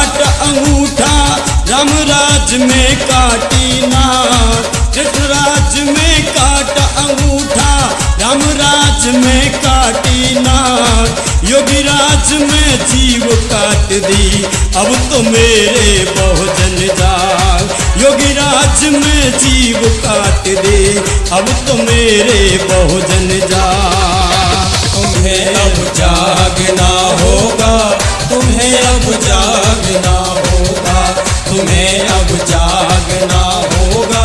काट अंगूठा, राम राज में काटी नाक। कृष्ण राज में काट अंगूठा, राम राज में काटी नाक। योगी राज में जीव काट दी, अब तो मेरे बहुजन जाग। योगी राज में जीव काट दे, अब तो मेरे बहुजन जाग। तुम्हें अब जागना होगा, तुम्हें अब जागना होगा, तुम्हें अब जागना होगा,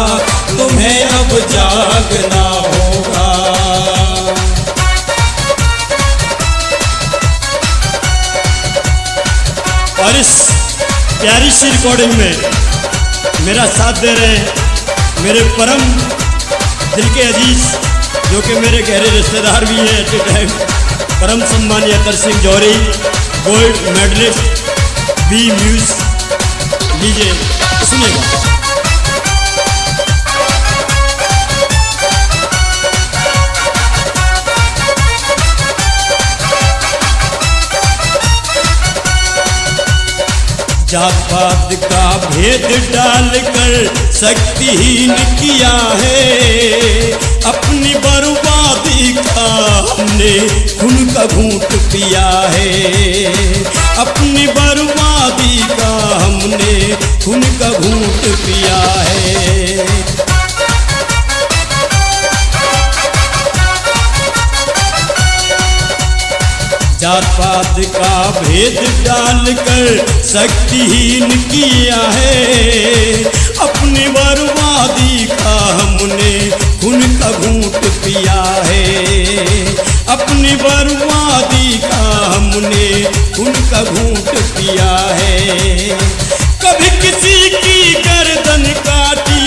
तुम्हें अब जागना होगा। और इस प्यारी सी रिकॉर्डिंग में मेरा साथ दे रहे हैं मेरे परम दिल के अजीज, जो कि मेरे गहरे रिश्तेदार भी हैं एट ए टाइम, परम सम्मानीय अतर सिंह जौहरी, गोल्ड मेडलिस्ट बी म्यूज। लीजिए सुनिएगा। जात पात का भेद डालकर शक्तिहीन किया है, अपनी बर्बादी का हमने खून का घूंट पिया है। अपनी बर्बादी का हमने खून का घूंट पिया है। जात पात का भेद डालकर शक्तिहीन किया है, अपनी बर्बादी का हमने खून का घूंट पिया है। अपनी बर्बादी का हमने खून का घूंट पिया है। कभी किसी की गर्दन काटी,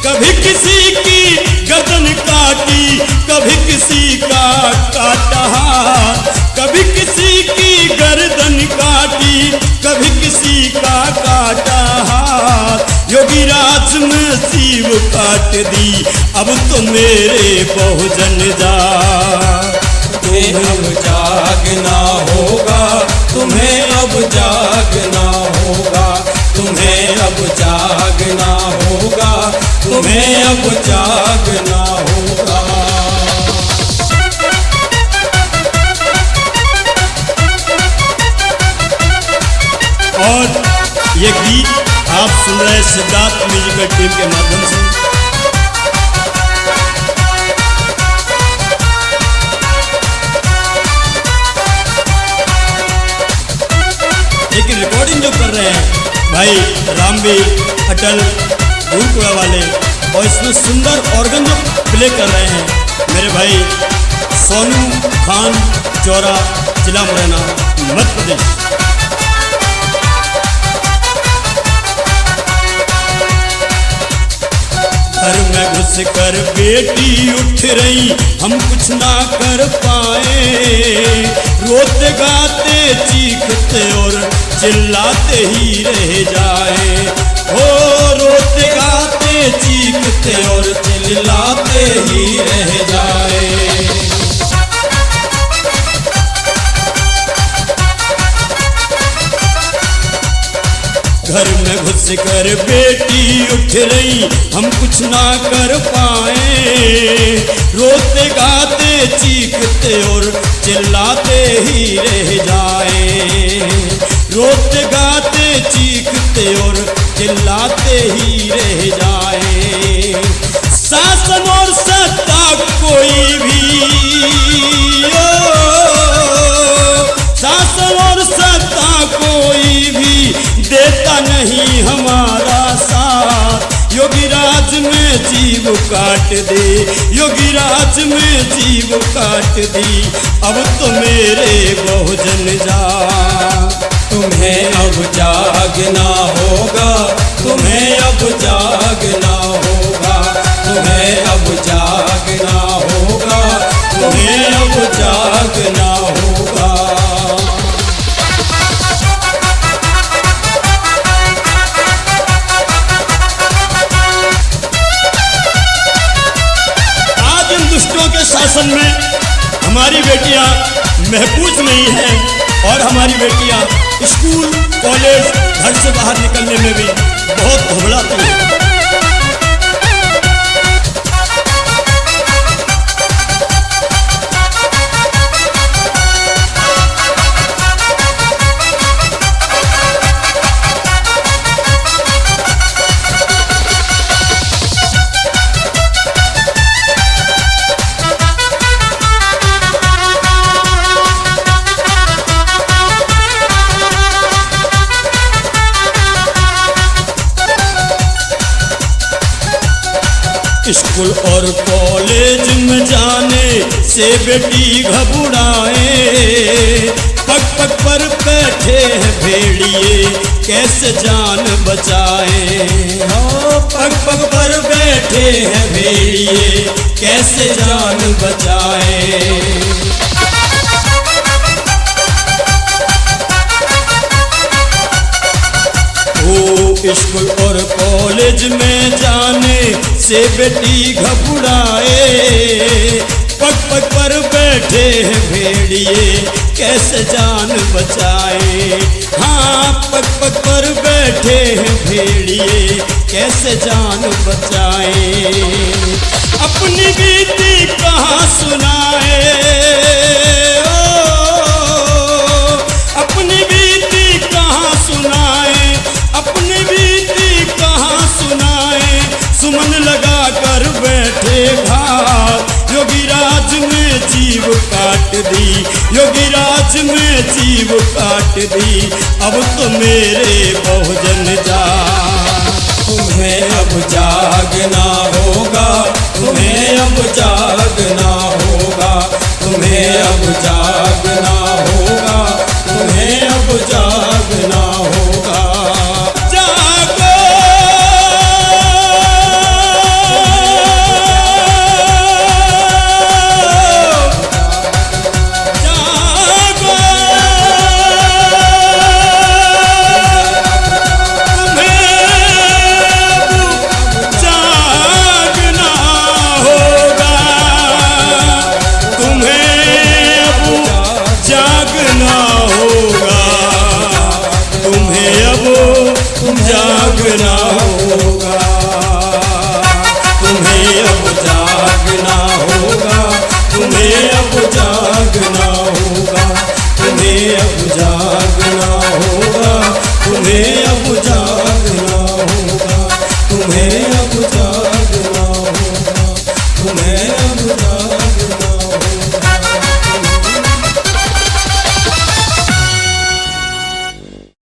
कभी किसी की गर्दन काटी, कभी किसी का काटा हाथ। कभी किसी की गर्दन काटी, कभी किसी का काटा हाथ। योगी राज में जीव काट दी, अब तो मेरे बहुजन जाग। तुम्हें अब जागना होगा, तुम्हें अब जागना होगा, तुम्हें अब जागना होगा, तुम्हें अब जागना होगा। और ये गीत आप सुन रहे हैं सिद्धार्थ म्यूजिकल टीम के माध्यम से। लेकिन रिकॉर्डिंग जो कर रहे हैं भाई रामवीर अटल गुरुकुला वाले, और इसमें सुंदर ऑर्गन जो प्ले कर रहे हैं मेरे भाई सोनू खान चौरा, जिला मुरैना, मध्य प्रदेश। घर में घुस कर बेटी उठ रही, हम कुछ ना कर पाए। रोते गाते चीखते और चिल्लाते ही रह जाए। हो रोते गाते चीखते और चिल्लाते ही रह जाए। घर में घुस कर बेटी उठ रही, हम कुछ ना कर पाए। रोते गाते चीखते और चिल्लाते ही रह जाए। रोते गाते चीखते और चिल्लाते ही रह जाए। शासन और सत्ता कोई भी, शासन और सत्ता कोई भी देता नहीं हमारा साथ। योगी राज में जीव काट दे, योगी राज में जीव काट दी, अब तो मेरे बहुजन जाग। तुम्हें अब जागना होगा, तुम्हें अब जागना होगा, तुम्हें अब जागना होगा, तुम्हें अब जागना होगा। आज इन दुष्टों के शासन में हमारी बेटियां महफूज नहीं हैं, और हमारी बेटियां स्कूल कॉलेज घर से बाहर निकलने में भी बहुत घबराती हैं। स्कूल और कॉलेज में जाने से बेटी घबराए, पग पग पर बैठे हैं भेड़िए कैसे जान बचाए। हो पग पग पर बैठे हैं भेड़िए कैसे जान बचाए। स्कूल और कॉलेज में जाने से बेटी घबराए, पग पग पर बैठे हैं भेड़िए कैसे जान बचाए। हाँ पग पग पर बैठे हैं भेड़िए कैसे जान बचाए। अपनी बीती कहाँ सुनाए, अपनी बीती कहाँ सुनाए, अपनी बीती कहाँ सुनाए। सुमन लगा कर बैठे घाट, योगी राज में जीव काट दी, योगी राज में जीव काट दी। अब तो मेरे बहुजन जा, तुम्हें अब जागना होगा, तुम्हें अब जागना होगा, तुम्हें अब